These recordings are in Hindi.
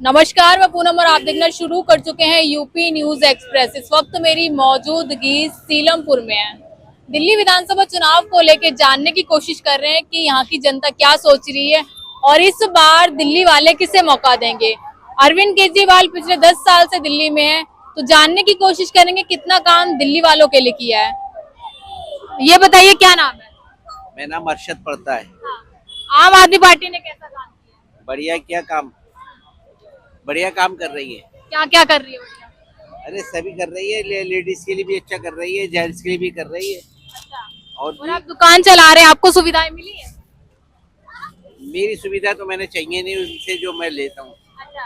नमस्कार, मैं पूनम और आप देखना शुरू कर चुके हैं यूपी न्यूज एक्सप्रेस। इस वक्त मेरी मौजूदगी सीलमपुर में है। दिल्ली विधानसभा चुनाव को लेकर जानने की कोशिश कर रहे हैं कि यहाँ की जनता क्या सोच रही है और इस बार दिल्ली वाले किसे मौका देंगे। अरविंद केजरीवाल पिछले 10 साल से दिल्ली में है, तो जानने की कोशिश करेंगे कितना काम दिल्ली वालों के लिए किया है। ये बताइए, क्या नाम है? मेरा नाम अरशद पड़ता है। आम आदमी पार्टी ने कैसा काम किया? बढ़िया, क्या काम? बढ़िया काम कर रही है। क्या क्या कर रही है? बढ़िया। अरे सभी कर रही है, लेडीज के लिए भी अच्छा कर रही है, जेंट्स के लिए भी कर रही है। अच्छा। और और आप दुकान चला रहे हैं, आपको सुविधाएं मिली है? मेरी सुविधा तो मैंने चाहिए नहीं, उनसे जो मैं लेता हूँ। अच्छा।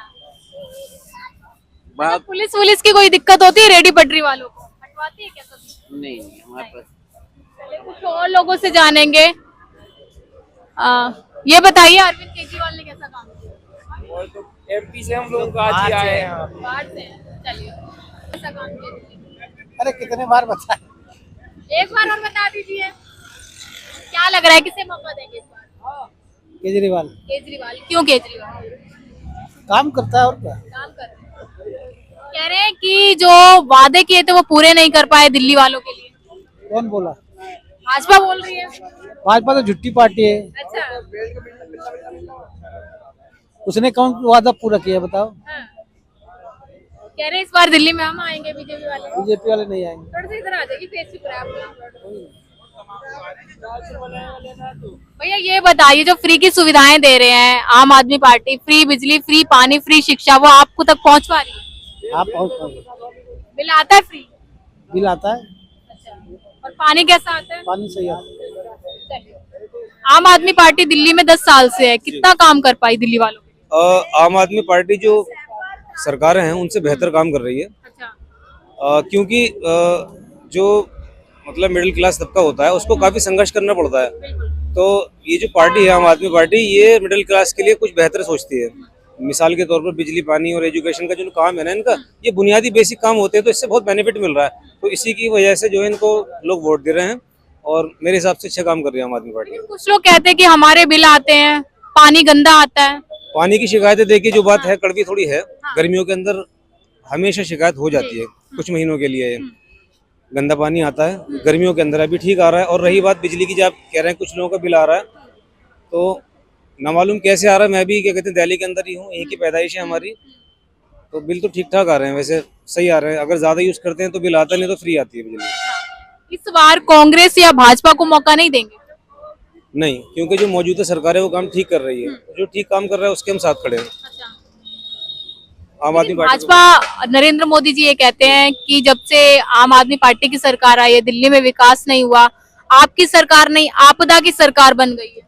बहुत पुलिस की कोई दिक्कत होती है रेडी पटरी वालों को? हटवाती है क्या कभी? नहीं हमारे पास। चलिए कुछ और लोगों से जानेंगे। ये बताइए, अरविंद केजरीवाल ने कैसा काम किया? और तो एमपी से हम लोग आज ही आए हैं। बाहर से हैं। चलिए, कैसा काम किया? अरे कितने बार बताए? एक बार और बता दीजिए। क्या लग रहा है, किसे मौका देंगे इस बार? केजरीवाल केजरीवाल। क्यों केजरीवाल? काम करता है और क्या। काम कर रहे हैं। कह रहे हैं कि जो वादे किए थे वो पूरे नहीं कर पाए दिल्ली वालों के लिए। कौन बोला? भाजपा बोल रही है। भाजपा तो झुट्टी पार्टी है। अच्छा। उसने कौन वादा पूरा किया बताओ? हाँ। कह रहे हैं इस बार दिल्ली में हम आएंगे बीजेपी वाले। बीजेपी वाले नहीं आएंगे। थोड़ा सा इधर आ जाएगी, फेस पे आप। भैया ये बताइए, जो फ्री की सुविधाएं दे रहे हैं आम आदमी पार्टी, फ्री बिजली, फ्री पानी, फ्री शिक्षा, वो आपको तक पहुंच पा रही है? आप और कौन? बिल आता है फ्री? बिल आता है, अच्छा। और पानी कैसा आता है? पानी सही आता है। आम आदमी पार्टी दिल्ली में 10 साल से है, कितना काम कर पाई दिल्ली वालों के लिए? आम आदमी पार्टी जो सरकारें हैं उनसे बेहतर काम कर रही है। अच्छा। क्योंकि जो मतलब मिडिल क्लास तबका होता है उसको काफी संघर्ष करना पड़ता है। बिल्कुल। तो ये जो पार्टी है आम आदमी पार्टी, ये मिडिल क्लास के लिए कुछ बेहतर सोचती है। मिसाल के तौर पर बिजली पानी और एजुकेशन का जो काम है ना इनका, ये बुनियादी बेसिक काम होते हैं, तो इससे बहुत बेनिफिट मिल रहा है। तो इसी की वजह से जो है इनको लोग वोट दे रहे हैं और मेरे हिसाब से अच्छा काम कर रही है आम आदमी पार्टी। कुछ लोग कहते हैं कि हमारे बिल आते हैं, पानी गंदा आता है। पानी की शिकायतें देखिए, जो बात है कड़वी थोड़ी है। गर्मियों के अंदर हमेशा शिकायत हो जाती है, कुछ महीनों के लिए गंदा पानी आता है। गर्मियों के अंदर अभी ठीक आ रहा है। और रही बात बिजली की, जब आप कह रहे हैं कुछ लोगों का बिल आ रहा है, तो ना मालूम कैसे आ रहा है। मैं भी क्या कहते हैं दिल्ली के अंदर ही हूँ, यहीं की पैदाइश है हमारी, तो बिल तो ठीक ठाक आ रहे हैं, वैसे सही आ रहे हैं। अगर ज्यादा यूज करते हैं तो बिल आता नहीं, तो फ्री आती है बिजली। इस बार कांग्रेस या भाजपा को मौका नहीं देंगे? नहीं, क्योंकि जो मौजूदा सरकार है वो काम ठीक कर रही है। जो ठीक काम कर रहा है उसके हम साथ खड़े हैं। आम आदमी पार्टी भाजपा, नरेंद्र मोदी जी ये कहते हैं कि जब से आम आदमी पार्टी की सरकार आई है दिल्ली में विकास नहीं हुआ, आपकी सरकार नहीं आपदा की सरकार बन गई है।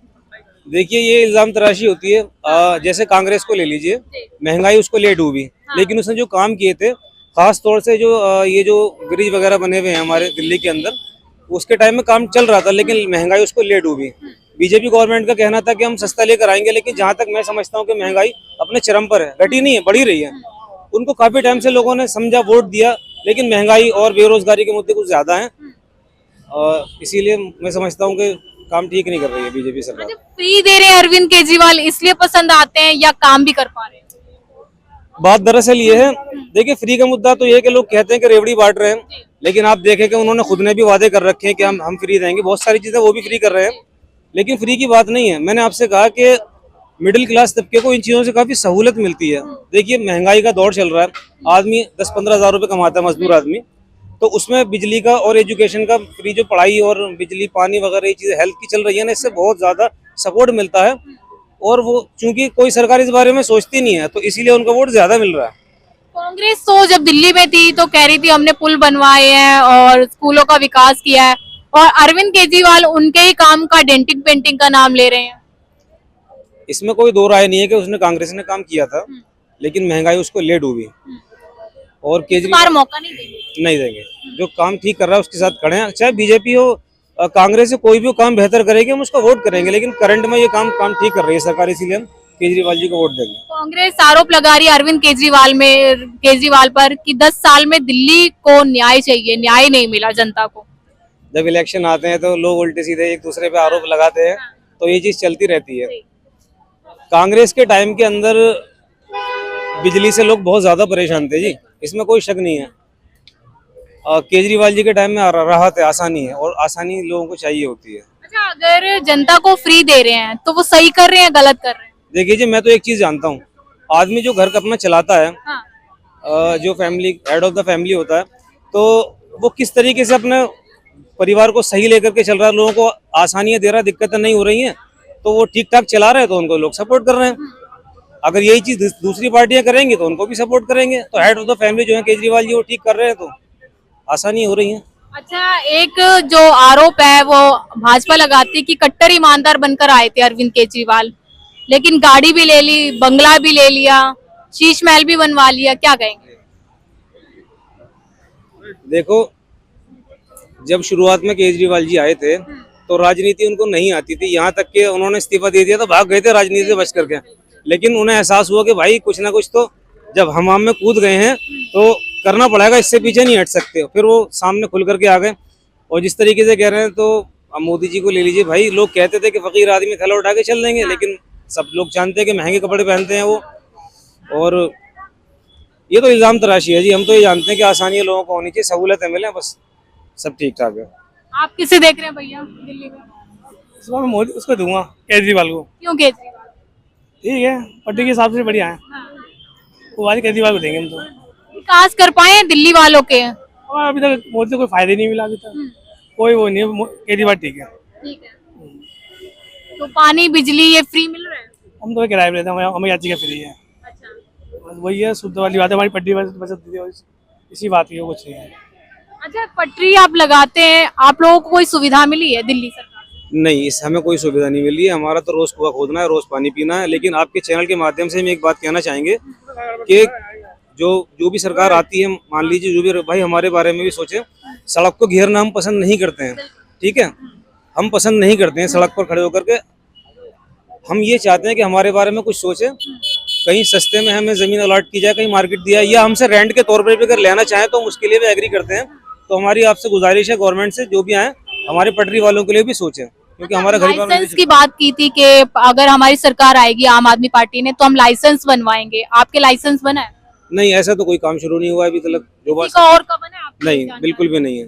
देखिए, ये इल्जाम तराशी होती है। जैसे कांग्रेस को ले लीजिए, महंगाई उसको ले डूबी, लेकिन उसने जो काम किए थे, खास तौर से जो ये जो ब्रिज वगैरह बने हुए हैं हमारे दिल्ली के अंदर, उसके टाइम में काम चल रहा था, लेकिन महंगाई उसको ले डूबी। बीजेपी गवर्नमेंट का कहना था कि हम सस्ता लेकर आएंगे, लेकिन जहां तक मैं समझता हूं कि महंगाई अपने चरम पर है, घटी नहीं है, बढ़ी रही है। उनको काफी टाइम से लोगों ने समझा, वोट दिया, लेकिन महंगाई और बेरोजगारी के मुद्दे कुछ ज्यादा हैं, और इसीलिए मैं समझता हूं कि काम ठीक नहीं कर रही है बीजेपी सरकार। फ्री दे रहे हैं अरविंद केजरीवाल, इसलिए पसंद आते हैं या काम भी कर पा रहे हैं? बात दरअसल ये है, देखिए फ्री का मुद्दा तो ये है कि लोग कहते हैं कि रेवड़ी बांट रहे हैं, लेकिन आप देखें कि उन्होंने खुद ने भी वादे कर रखे हैं कि हम फ्री देंगे, बहुत सारी चीजें वो भी फ्री कर रहे हैं, लेकिन फ्री की बात नहीं है। मैंने आपसे कहा कि मिडिल क्लास तबके को इन चीजों से काफी सहूलत मिलती है। देखिए, महंगाई का दौर चल रहा है, आदमी 10-15 हजार रुपए कमाता है, मजदूर आदमी, तो उसमें बिजली का और एजुकेशन का फ्री जो पढ़ाई और बिजली पानी वगैरह ये चीजें हेल्थ की चल रही है ना, इससे बहुत ज्यादा सपोर्ट मिलता है। और वो चूंकि कोई सरकार इस बारे में सोचती नहीं है, तो इसीलिए उनका वोट ज्यादा मिल रहा है। कांग्रेस तो जब दिल्ली में थी तो कह रही थी हमने पुल बनवाए हैं और स्कूलों का विकास किया है, और अरविंद केजरीवाल उनके ही काम का डेंटिंग पेंटिंग का नाम ले रहे हैं। इसमें कोई दो राय नहीं है कि उसने कांग्रेस ने काम किया था, लेकिन महंगाई उसको ले डूबी। और केजरीवाल मौका नहीं देंगे? नहीं देंगे। जो काम ठीक कर रहा है उसके साथ खड़े हैं, चाहे बीजेपी हो कांग्रेस से, कोई भी काम बेहतर करेगी हम उसको वोट करेंगे, लेकिन करंट में ये काम ठीक कर रही है सरकार, इसीलिए हम केजरीवाल जी को वोट देंगे। कांग्रेस आरोप लगा रही है अरविंद केजरीवाल पर कि 10 साल में दिल्ली को न्याय चाहिए, न्याय नहीं मिला जनता को। जब इलेक्शन आते हैं तो लोग उल्टे सीधे एक दूसरे पे आरोप लगाते हैं, तो ये चीज चलती रहती है। कांग्रेस के टाइम के अंदर बिजली से लोग बहुत ज्यादा परेशान थे जी, इसमें कोई शक नहीं है। केजरीवाल जी के टाइम में राहत है, आसानी है, और आसानी लोगों को चाहिए होती है। अच्छा, अगर जनता को फ्री दे रहे हैं तो वो सही कर रहे हैं, गलत कर रहे हैं? देखिए जी, मैं तो एक चीज जानता हूँ, आदमी जो घर का अपना चलाता है, हाँ। जो family head of the family होता है, तो वो किस तरीके से अपने परिवार को सही लेकर के चल रहा है, लोगों को आसानियां दे रहा है, दिक्कतें नहीं हो रही हैं, तो वो ठीक ठाक चला रहे हैं, तो उनको लोग सपोर्ट कर रहे हैं। अगर यही चीज दूसरी पार्टियां करेंगी तो उनको भी सपोर्ट करेंगे। तो हेड ऑफ द फैमिली जो है केजरीवाल जी, वो ठीक कर रहे हैं, तो आसानी हो रही है। अच्छा, एक जो आरोप है वो भाजपा लगाती है कि कट्टर ईमानदार बनकर आए थे अरविंद केजरीवाल, लेकिन गाड़ी भी ले ली, बंगला भी ले लिया, शीश महल भी बनवा लिया, क्या कहेंगे? देखो, जब शुरुआत में केजरीवाल जी आए थे तो राजनीति उनको नहीं आती थी, यहाँ तक कि उन्होंने इस्तीफा दे दिया तो भाग गए थे राजनीति से बच करके। लेकिन उन्हें एहसास हुआ कि भाई कुछ ना कुछ तो जब हम में कूद गए हैं तो करना पड़ेगा, इससे पीछे नहीं हट सकते। फिर वो सामने खुल करके आ गए, और जिस तरीके से कह रहे हैं, तो अब मोदी जी को ले लीजिए भाई, लोग कहते थे कि फकीर आदमी थैला उठा के चल देंगे, लेकिन सब लोग जानते हैं कि महंगे कपड़े पहनते हैं वो। और ये तो इल्जाम तराशी है जी, हम तो ये जानते हैं कि आसानियां लोगों को होनी चाहिए, सहूलतें मिले, बस सब ठीक ठाक है। आप किसे देख रहे हैं भैया दिल्ली में? इस बार मैं मोदी उसको दूंगा, केजरीवाल को। क्यों केजरीवाल? ठीक है, पार्टी के हिसाब से बढ़िया है, हाँ। वो आज केजरीवाल को देंगे हम तो। विकास कर पाए हैं दिल्ली वालों के? और अभी तक मोदी से कोई फायदा नहीं मिला अभी तक, कोई वो नहीं है, केजरीवाल ठीक है। ठीक है। तो पानी बिजली ये फ्री मिल रहा है? हम तो किराए पे रहते हैं, हमें याची का फ्री है, अच्छा। बस वही है, शुद्ध वाली बात है, हमारी पट्टी बचत दी है, इसी बात की, कुछ नहीं है। अच्छा, पटरी आप लगाते हैं, आप लोगों को कोई सुविधा मिली है दिल्ली सरकार से? नहीं, इस हमें कोई सुविधा नहीं मिली है, हमारा तो रोज कुआं खोदना है, रोज पानी पीना है। लेकिन आपके चैनल के माध्यम से हम एक बात कहना चाहेंगे कि जो भी सरकार आती है, मान लीजिए जो भी भाई हमारे बारे में भी सोचे, सड़क को घेरना हम पसंद नहीं करते हैं, ठीक है, हम पसंद नहीं करते हैं सड़क पर खड़े होकर के। हम ये चाहते हैं कि हमारे बारे में कुछ सोचे, कहीं सस्ते में हमें जमीन अलॉट की जाए, कहीं मार्केट दिया, या हमसे रेंट के तौर पर भी अगर लेना चाहें तो हम उसके लिए भी एग्री करते हैं। तो हमारी आपसे गुजारिश है गवर्नमेंट से, जो भी आए हमारे पटरी वालों के लिए भी सोचें, क्योंकि हमारा गरीब लाइसेंस की बात की थी कि अगर हमारी सरकार आएगी आम आदमी पार्टी ने तो हम लाइसेंस बनवाएंगे, आपके लाइसेंस बना है? नहीं, ऐसा तो कोई काम शुरू नहीं हुआ अभी तक, जो बात किसी का और का बना है आपको नहीं, जानकारी? बिल्कुल भी नहीं है,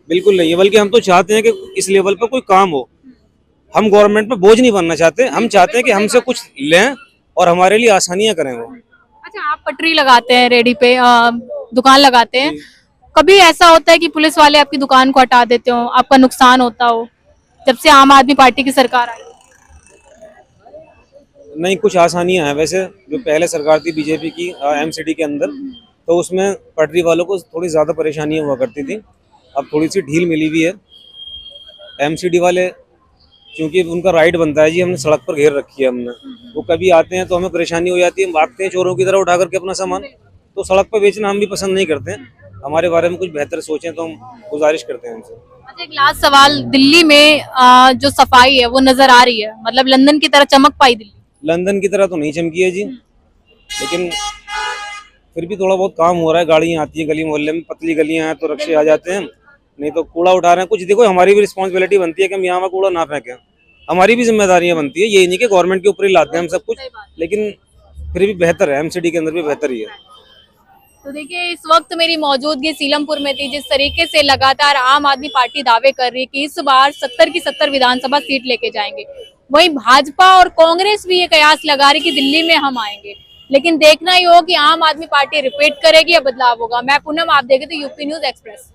बिल्कुल नहीं है। बल्कि हम तो चाहते हैं कि इस लेवल पर कोई काम हो, हम गवर्नमेंट पे बोझ नहीं बनना चाहते, हम चाहते हैं कि हमसे कुछ लें और हमारे लिए आसानियां करें वो। अच्छा, आप पटरी लगाते हैं, रेडी पे दुकान लगाते हैं, कभी ऐसा होता है कि पुलिस वाले आपकी दुकान को हटा देते हो, आपका नुकसान होता हो जब से आम आदमी पार्टी की सरकार आई? नहीं, कुछ आसानियां हैं वैसे, जो पहले सरकार थी बीजेपी की एमसीडी के अंदर, तो उसमें पटरी वालों को थोड़ी ज्यादा परेशानियां हुआ करती थी, अब थोड़ी सी ढील मिली हुई है। एमसीडी वाले क्योंकि उनका राइट बनता है जी, हमने सड़क पर घेर रखी है हमने, वो कभी आते हैं तो हमें परेशानी हो जाती है, हम भागते हैं चोरों की तरह उठा करके अपना सामान, तो सड़क पर बेचना हम भी पसंद नहीं करते हैं। हमारे बारे में कुछ बेहतर सोचें तो हम गुजारिश करते हैं उनसे। अच्छा, एक लास्ट सवाल, दिल्ली में जो सफाई है वो नजर आ रही है, मतलब लंदन की तरह चमक पाई दिल्ली? लंदन की तरह तो नहीं चमकी है जी, लेकिन फिर भी थोड़ा बहुत काम हो रहा है, गाड़ियाँ आती हैं गली मोहल्ले में, पतली गलियाँ हैं तो रक्शे आ जाते हैं, नहीं तो कूड़ा उठा रहे हैं कुछ। देखो, हमारी भी रिस्पॉन्सिबिलिटी बनती है कि हम यहाँ कूड़ा ना फेंकें, हमारी भी जिम्मेदारियां बनती है, ये नहीं कि गवर्नमेंट के ऊपर ही लाते हैं हम सब कुछ, लेकिन फिर भी बेहतर है, एमसीडी के अंदर भी बेहतर ही है। तो देखिए, इस वक्त मेरी मौजूदगी सीलमपुर में थी, जिस तरीके से लगातार आम आदमी पार्टी दावे कर रही है कि इस बार 70 की 70 विधानसभा सीट लेके जाएंगे, वहीं भाजपा और कांग्रेस भी ये कयास लगा रही कि दिल्ली में हम आएंगे। लेकिन देखना ही हो कि आम आदमी पार्टी रिपीट करेगी या बदलाव होगा। मैं पूनम, आप देख रहे थे यूपी न्यूज एक्सप्रेस।